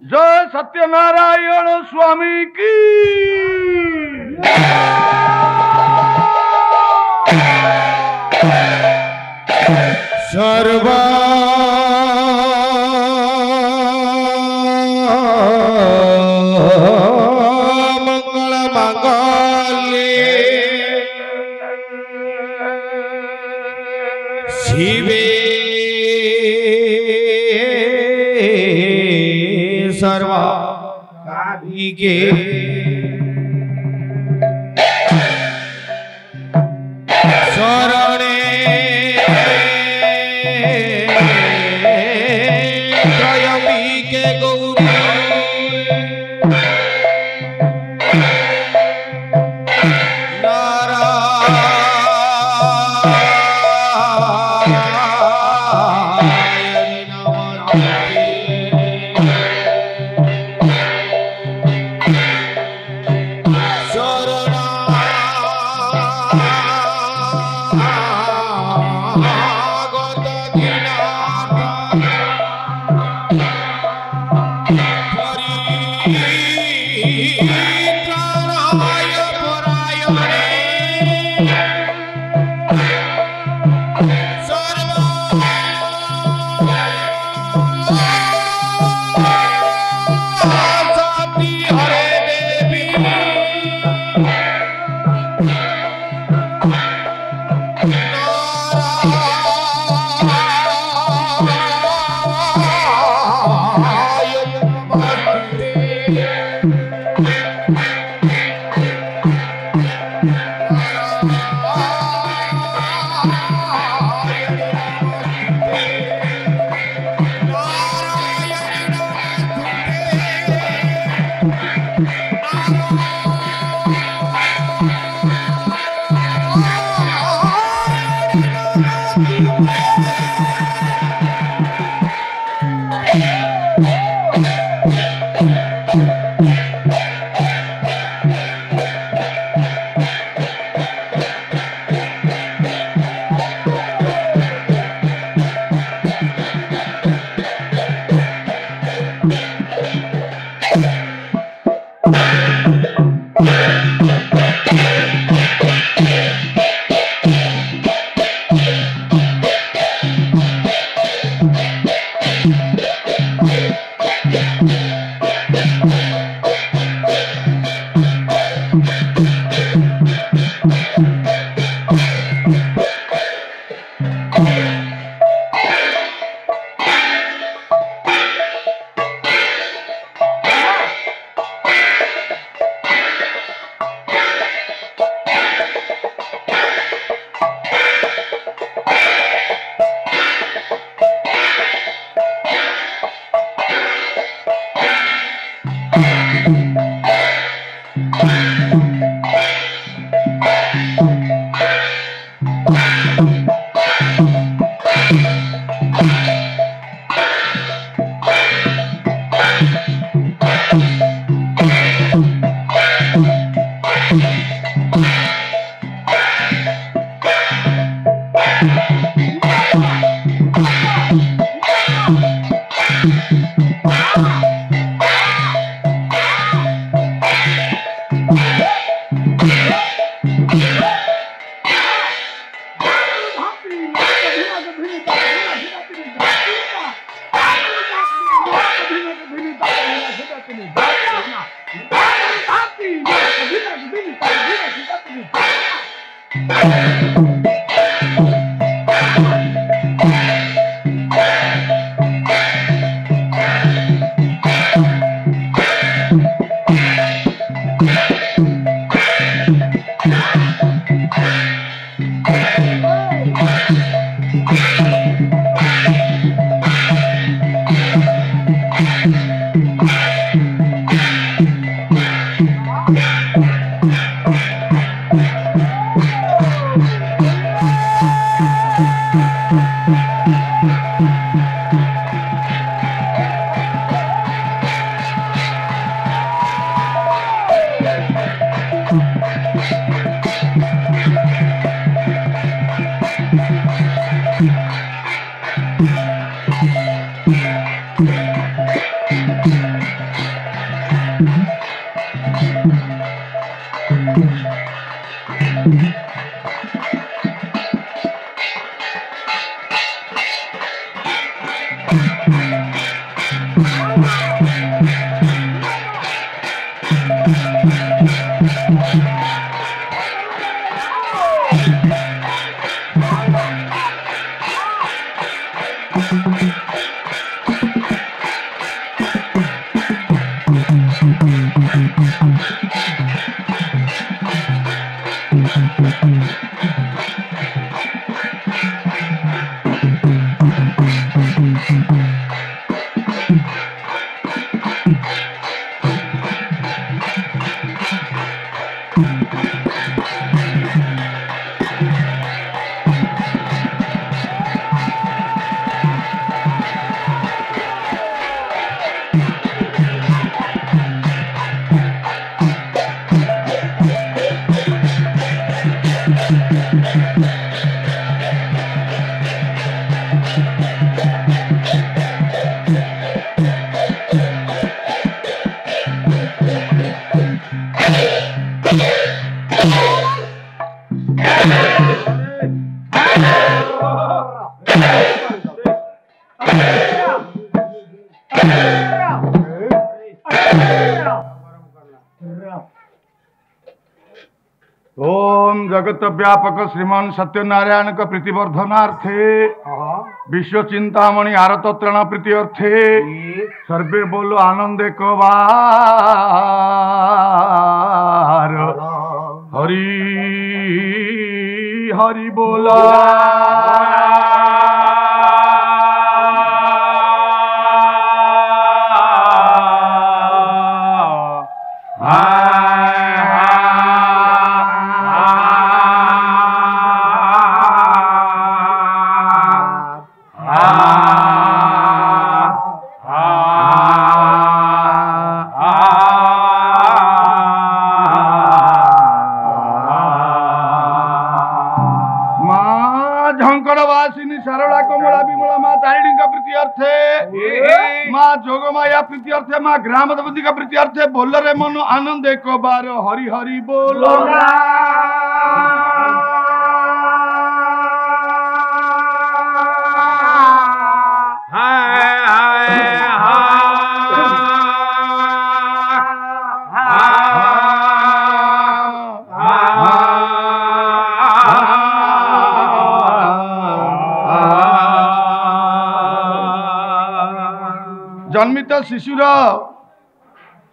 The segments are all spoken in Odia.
जय सत्यनारायण स्वामी की। सर्वा मंगल मंगल्ये शिवे सर्वाधिके शरणे त्रयंबिके गौरी नारायणी नमोस्तुते। ओम जगत व्यापक श्रीमान सत्यनारायण का प्रीतिवर्धनार्थे विश्व चिंतामणि आरत त्राण प्रीति अर्थे सर्वे बोलो आनंद कबार हरि हरि बोला जोगमाया प्रीति अर्थे माँ ग्राम देवती का प्रीति अर्थे बोल रे मन आनंद एक बार हरि हरि बोलो जन्मित शिशुर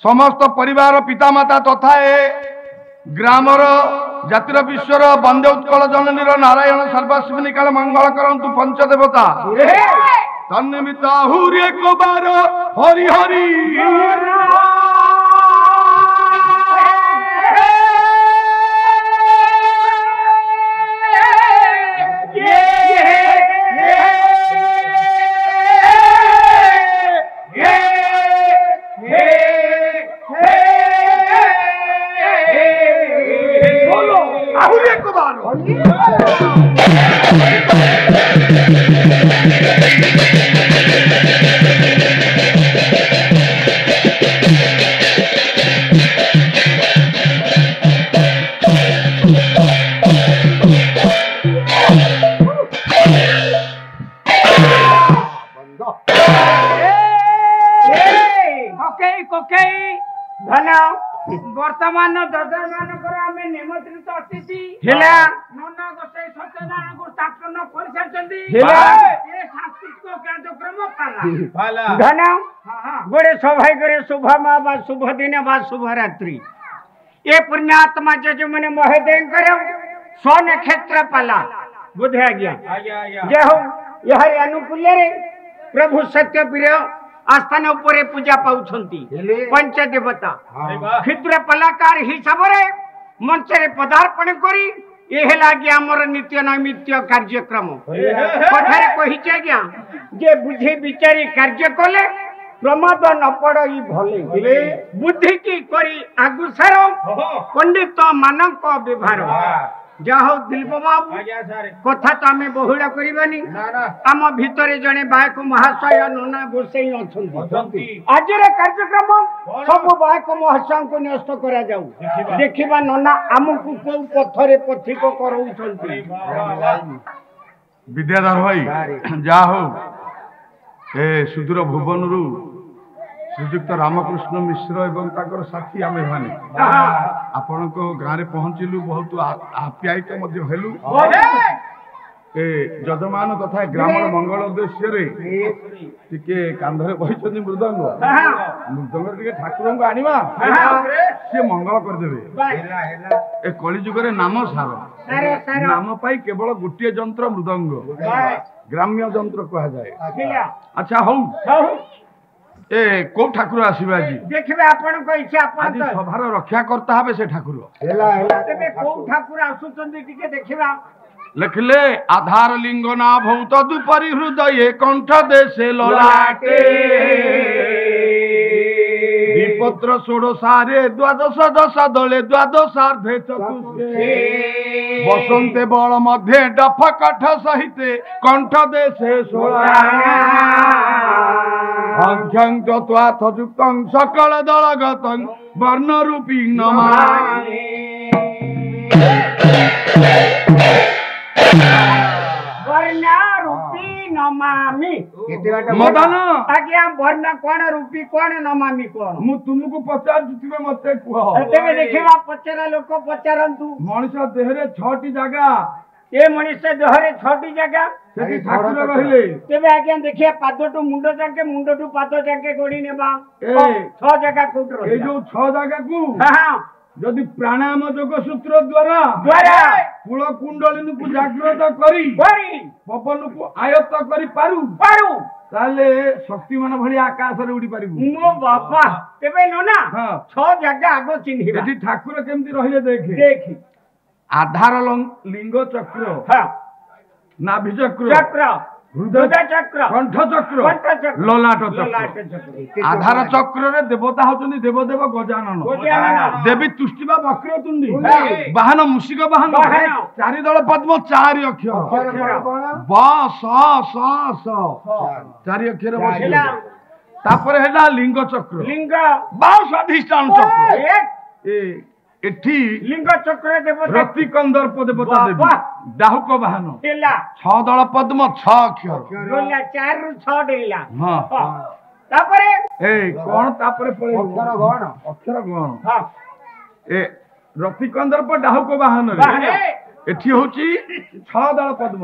समस्त परिवार पितामाता तथा ग्रामर जातिर विश्वर वंदे उत्कल जननी नारायण सर्वस्विनी काल मंगल करंतु पंचदेवता तन्निमित्त आहुरी एक बार हरि हरि वर्तमान ददर मानकर आमे निमंत्रित अतिथि हेला नन्ना गोसाई सत्यनारायण को स्थापन कर सारचंदी हेला ए सांस्कृतिक कार्यक्रम पाला धन्य गोडे सौभाग्य शुभ मा बा शुभ दिन बा शुभ रात्रि ए पुण्यात्मा जजमने महोदय कर सोन क्षेत्र पाला बुझे आज्ञा जय हो यहर अनुकूल रे प्रभु सत्य प्रिय आस्थान उपरे पूजा पाउछंती पंच देवता क्षुद्र कलाकार हिसाब रे मंच रे पदार्पण करी एहे लागी हमर नित्य नैमित्य कार्यक्रम कथारे कहिचे गया जे बुझे विचारी कार्य कले प्रमाद न पड़ई भले बुद्धि की करी आगुसार पंडित मानक व्यवहार जाहो दिलीप बाबू कथा तो आम बहुड़ा करबानी आम भितर जड़े बायक महाशय नना गोसाई अच्छी आज कार्यक्रम सब बायक महाशय को न्यस्त करा जाऊ देखिबा नना आमको को पथरे पथिक कराउछंती विद्याधर भाई जा हो ଏ ସୁଦୂର ଭୁବନରୁ ଶ୍ରୀଯୁକ୍ତ ରାମକୃଷ୍ଣ ମିଶ୍ର ଏବଂ ତାଙ୍କର ସାଥୀ ଆମେ ମାନେ ଆପଣଙ୍କ ଗାଁରେ ପହଞ୍ଚିଲୁ, ବହୁତ ଆପ୍ୟାୟିତ ମଧ୍ୟ ହେଲୁ। ଏ ଯଜମାନ ତଥା ଗ୍ରାମର ମଙ୍ଗଳ ଉଦ୍ଦେଶ୍ୟରେ ଟିକେ କାନ୍ଧରେ ବହିଛନ୍ତି ମୃଦଙ୍ଗ, ମୃଦଙ୍ଗ ଟିକେ ଠାକୁରଙ୍କୁ ଆଣିବା, ସେ ମଙ୍ଗଳ କରିଦେବେ। ଏ କଳିଯୁଗରେ ନାମ ସାର, ନାମ ପାଇଁ କେବଳ ଗୋଟିଏ ଯନ୍ତ୍ର ମୃଦଙ୍ଗ, ଗ୍ରାମ୍ୟ ଯନ୍ତ୍ର କୁହାଯାଏ। ଆଚ୍ଛା ହଉ, ଏ କୋଉ ଠାକୁର ଆସିବେ ଆଜି? ଦେଖିବେ ଆପଣଙ୍କ ଇଚ୍ଛା। ଆଜି ସଭାର ରକ୍ଷାକର୍ତ୍ତା ହେବେ ସେ ଠାକୁର। ତେବେ କୋଉ ଠାକୁର ଆସୁଛନ୍ତି ଟିକେ ଦେଖିବା। ଲେଖିଲେ ଆଧାର ଲିଙ୍ଗ ନା ଭୌତ ଦୁପରି ହୃଦୟ କଣ୍ଠ ଦେଶେ ଲଲାଟେ ବିପତ୍ର ଷୋଡ଼ଶାରେ ଦ୍ୱାଦଶ ଦଶ ଦଳେ ଦ୍ୱାଦଶାର୍ଦ୍ଧେ ଚତୁର୍ଥେ ବସନ୍ତେ ବଳ ମଧ୍ୟେ ଡଫ କଠ ସହିତେ କଣ୍ଠ ଦେଶେ ଷୋଳାଂଖ୍ୟଙ୍କ ତ୍ୱାଥ ଯୁକ୍ତଂ ସକଳ ଦଳଗତଂ ବର୍ଣ୍ଣରୂପୀ ନମାମି। ମଦନ ଆଜ୍ଞା, ବର୍ଣ୍ଣ କଣ ରୂପୀ କଣ ନମାମି କଣ? ମୁଁ ତୁମକୁ ପଚାରୁଥିବେ ମତେ କୁହ। ତେବେ ଦେଖିବା, ପଚରା ଲୋକ ପଚାରନ୍ତୁ। ମଣିଷ ଦେହରେ 6ଟି ଜାଗା, ଏ ମଣିଷ ଦେହରେ 6ଟି ଜାଗା, ସେଠି ଠାକୁର ରହିଲେ। ତେବେ ଆଜ୍ଞା ଦେଖିବା, ପାଦଠୁ ମୁଣ୍ଡ ଯାକେ, ମୁଣ୍ଡଠୁ ପାଦ ଯାକେ ଗଣି ନେବା। 6 ଜାଗା କୋଉଠି ଏଇ ରହିଲା? ଯୋଉ 6 ଜାଗାକୁ ହଁ, ଯଦି ପ୍ରାଣାୟାମ ଯୋଗ ସୂତ୍ର ଦ୍ଵାରା କୂଳ କୁଣ୍ଡଳିନୀକୁ ଜାଗ୍ରତ କରି ପବନକୁ ଆୟତ୍ତ କରି ପାରୁ ତାହେଲେ ଶକ୍ତିମାନ ଭଳି ଆକାଶରେ ଉଡି ପାରିବୁ। ମୋ ବାପା, ତେବେ ନନା ହଁ, 6 ଜାଗା ଆଗ ଚିହ୍ନିବା। ଏଠି ଠାକୁର କେମିତି ରହିଲେ ଦେଖେ। ଦେଖି ଆଧାର ଲିଙ୍ଗ ଚକ୍ର, ନାଭି ଚକ୍ର, ହୃଦୟ ଚକ୍ର, କଣ୍ଠ ଚକ୍ର, ଲଲାଟ ଚକ୍ର। ଆଧାର ଚକ୍ରରେ ଦେବତା ହଉଛନ୍ତି ଦେବଦେବ ଗଜାନନ, ଦେବୀ ତୁଷ୍ଟି ବା ବକ୍ରତୁଣ୍ଡୀ, ବାହନ ମୂଷିକ ବାହନ, 4 ଦଳ ପଦ୍ମ, 4 ଅକ୍ଷର ବ ସ ସ ସ, 4 ଅକ୍ଷର ବସିଲା। ତାପରେ ହେଲା ଲିଙ୍ଗ ଚକ୍ର, ଲିଙ୍ଗ ବା ସ୍ୱାଧିଷ୍ଠାନ ଚକ୍ର। ଏଠି ଲିଙ୍ଗ ଚକ୍ର ଦେବତା ରତି କନ୍ଦର୍ପ ଦେବତା ଦେବୀ, ଡାହୁକ ବାହନ, 6 ଦଳ ପଦ୍ମ, 6 ଅକ୍ଷର, 4 ରୁ 6 ଡେଇଲା। ହଁ। ତାପରେ କଣ ତାପରେ ଅକ୍ଷର ଗଣ ଏ ରତି କନ୍ଦର୍ପ ଡାହୁକ ବାହନରେ ଏଠି ହଉଛି 6 ଦଳ ପଦ୍ମ,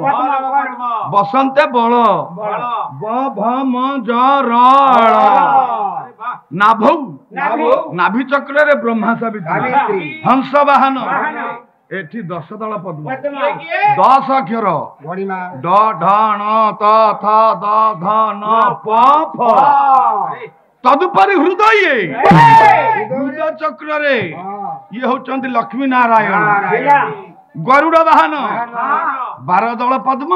ବସନ୍ତେ ବଳ, ବ ଭ ମ ଜ ର ନାଭৌ, ନାଭି ଚକ୍ରରେ ବ୍ରହ୍ମା ସାବିତ୍ରୀ, ହଂସ ବାହନ, ଏଠି 10 ଦଳ ପଦ୍ମ, 10 ଅକ୍ଷର ଡ ଢ ଣ ତ ଥ ଦ ଧ ନ ପ ଫ। ତଦୁପରି ହୃଦୟ, ହୃଦୟ ଚକ୍ରରେ ଇଏ ହଉଛନ୍ତି ଲକ୍ଷ୍ମୀ ନାରାୟଣ, ଗରୁଡ ବାହନ, 12 ଦଳ ପଦ୍ମ,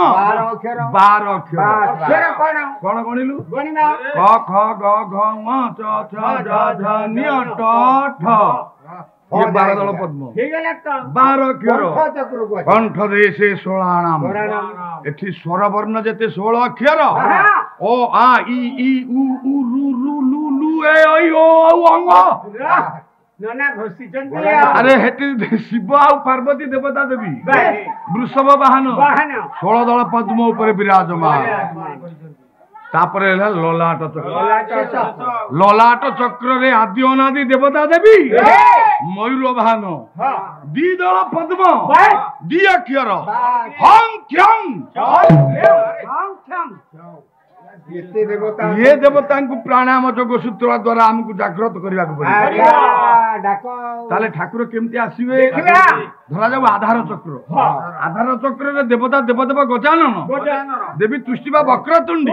12 ଅକ୍ଷର। କଣ ଗଣିଲୁ? କ ଖ ଗ ଘ ମ ଚ ଛ ଜ ଝ ନି ଟ ଠ, 12 ଦଳ ପଦ୍ମ, 12 ଅକ୍ଷର। କଣ୍ଠ ଦେଇ ସେ 16 ନାମ। ଏଠି ସ୍ୱର ବର୍ଣ୍ଣ ଯେତେ 16 ଅକ୍ଷର, ଓ ଆ ଇ ଇ ଉ ଉ ରୁ ରୁ ଲୁ ଲୁ ଏ ଐ ଓ ଔ ଅଙ୍ଗ। ଆରେ ହେଠି ଶିବ ଆଉ ପାର୍ବତୀ ଦେବତା ଦେବୀ, ବୃଷଭ ବାହନ, 16 ଦଳ ପଦ୍ମ ଉପରେ ବିରାଜମାନ। ତାପରେ ହେଲା ଲଲାଟ ଚକ୍ର, ଲଲାଟ ଚକ୍ରରେ ଆଦି ଅନାଦି ଦେବତା ଦେବୀ, ମୟୂର ବାହନ, 2 ଦଳ ପଦ୍ମ, 2 ଅକ୍ଷର, ହଂ ଖ୍ୟଂ। ଇଏ ଦେବତାଙ୍କୁ ପ୍ରାଣାୟାମ ଯୋଗ ସୂତ୍ର ଦ୍ଵାରା ଆମକୁ ଜାଗ୍ରତ କରିବାକୁ ପଡିବ। ତାହେଲେ ଠାକୁର କେମିତି ଆସିବେ? ଧରାଯାଉ ଆଧାର ଚକ୍ର, ଆଧାର ଚକ୍ରରେ ଦେବତା ଦେବଦେବ ଗଜାନନ, ଦେବୀ ତୁଷ୍ଟି ବା ବକ୍ରତୁଣ୍ଡୀ,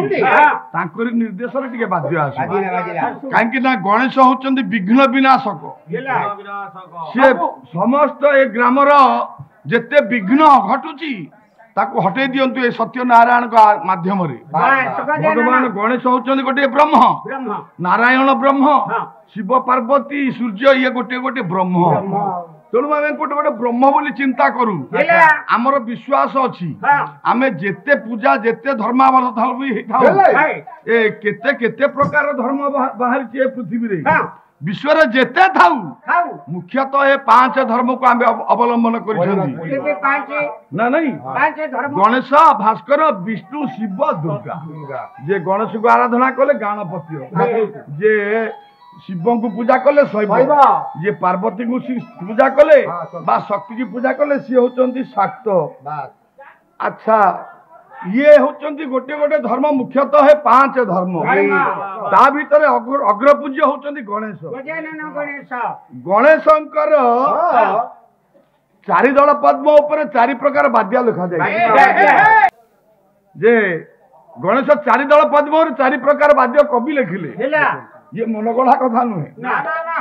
ତାଙ୍କରି ନିର୍ଦ୍ଦେଶରେ ଟିକେ ବାଧ୍ୟ ଆସିବ। କାହିଁକି ନା ଗଣେଶ ହଉଛନ୍ତି ବିଘ୍ନ ବିନାଶକ। ସିଏ ସମସ୍ତ ଏ ଗ୍ରାମର ଯେତେ ବିଘ୍ନ ଘଟୁଛି ତାକୁ ହଟେଇ ଦିଅନ୍ତୁ ଏ ସତ୍ୟନାରାୟଣଙ୍କ ମାଧ୍ୟମରେ। ଭଗବାନ ଗଣେଶ ହଉଛନ୍ତି ଗୋଟିଏ ବ୍ରହ୍ମ, ନାରାୟଣ ବ୍ରହ୍ମ, ଶିବ ପାର୍ବତୀ ସୂର୍ଯ୍ୟ ଇଏ ଗୋଟିଏ ଗୋଟିଏ ବ୍ରହ୍ମ। ତେଣୁ ଆମେ ଗୋଟେ ଗୋଟେ ବ୍ରହ୍ମ ବୋଲି ଚିନ୍ତା କରୁ। ଆମର ବିଶ୍ୱାସ ଅଛି ଆମେ ଯେତେ ପୂଜା ଯେତେ ଧର୍ମାବଲମ୍ବୀ ହେଇଥାଉ, ଏ କେତେ କେତେ ପ୍ରକାର ଧର୍ମ ବାହାରିଛି ଏ ପୃଥିବୀରେ। विश्व जेते थाऊ मुख्यतः ये 5 धर्म को आम अवलंबन कर ना नहीं गणेश भास्कर विष्णु शिव दुर्गा जे गणेश को आराधना कले गणपति जे शिव को पूजा कले शैव ये पार्वती को पूजा कले बा शक्ति की पूजा कले सी होचंती शाक्त अच्छा ये होचंती गोटे गोटे धर्म मुख्यतः है 5 धर्म ता भीतर अग्रपूज्य होचंती गणेश गणेशंकर 4 दल पद्म ऊपर 4 प्रकार वाद्य लिखा जाए जे गणेश 4 दल पद्म और 4 प्रकार वाद्य कवि लिखिले ये मनगढ़ा कथा नुहे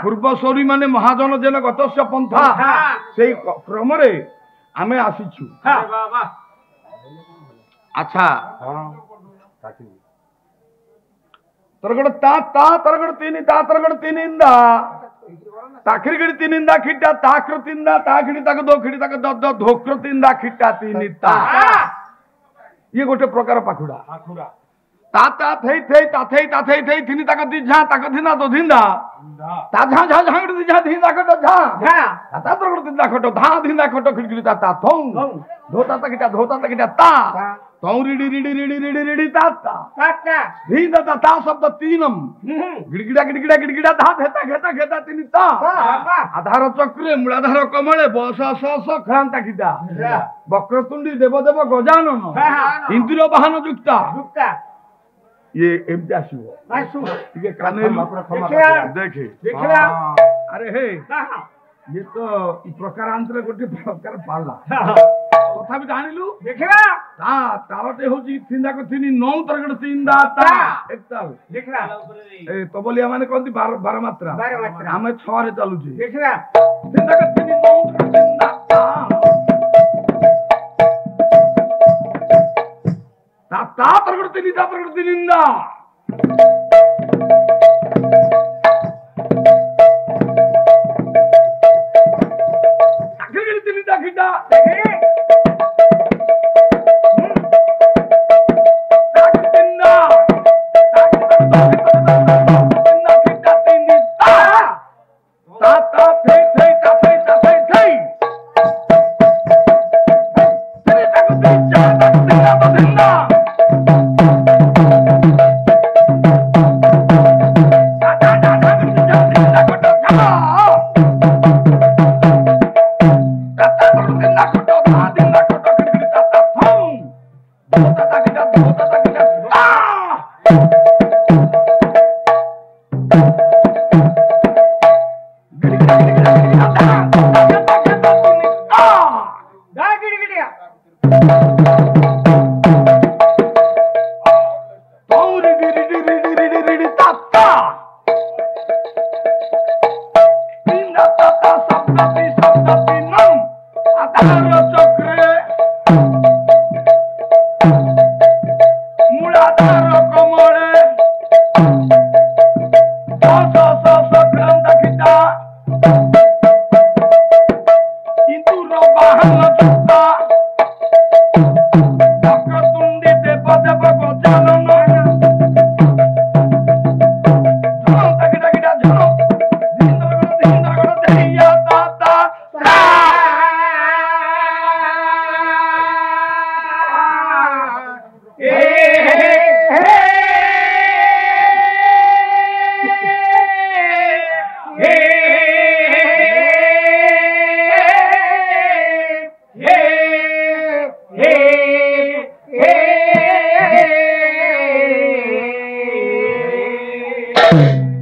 पूर्वशौरी माने महाजन जेन गतस्य पंथा से क्रम रे आमे आसीछु अच्छा तरगड़ ता तरगड़ तीन इंदा ताखिर गिड़ी तीन इंदा खिट्टा ताक्र तीनदा ताखिड़ी तक दो खिड़ी तक द धोक्र तीनदा खिट्टा तीन ता ये गोटे प्रकार पाखुड़ा ता थई थिनी तक दिझा तक थिना तो धिंदा ता झा झा झा दिझा धिंदा खटो झा ता तरगड़ तीनदा खटो धा धिंदा खटो खिड़गिड़ी ता थौ धोता तकिटा ता तौ रिडी रिडी रिडी रिडी रिडी ता धिंदा ता शब्द तीनम गिड़गिड़ा धा घेता तीन ता आधार चक्रे मूलाधार कमले बस स क्रांता किटा वक्रतुंडी देवदेव गजानन इंद्रिय वाहन युक्ता ये एमती आसो देखे अरे हे ये तो प्रकारांतर गोटे प्रकार पाला तथापि जानिलु देखिबा ता तालटे होची थिंदा को थिनी 9 तरगड़ तीनदा ता एकताल देखला ए तबलिया माने कोंती 12 मात्रा हमें 6 रे चालू छी देखिबा थिंदा को थिनी 9 तरगड़ तीनदा ता तरगड़ तीनदा ताखिर तीनदा खिटा Vamos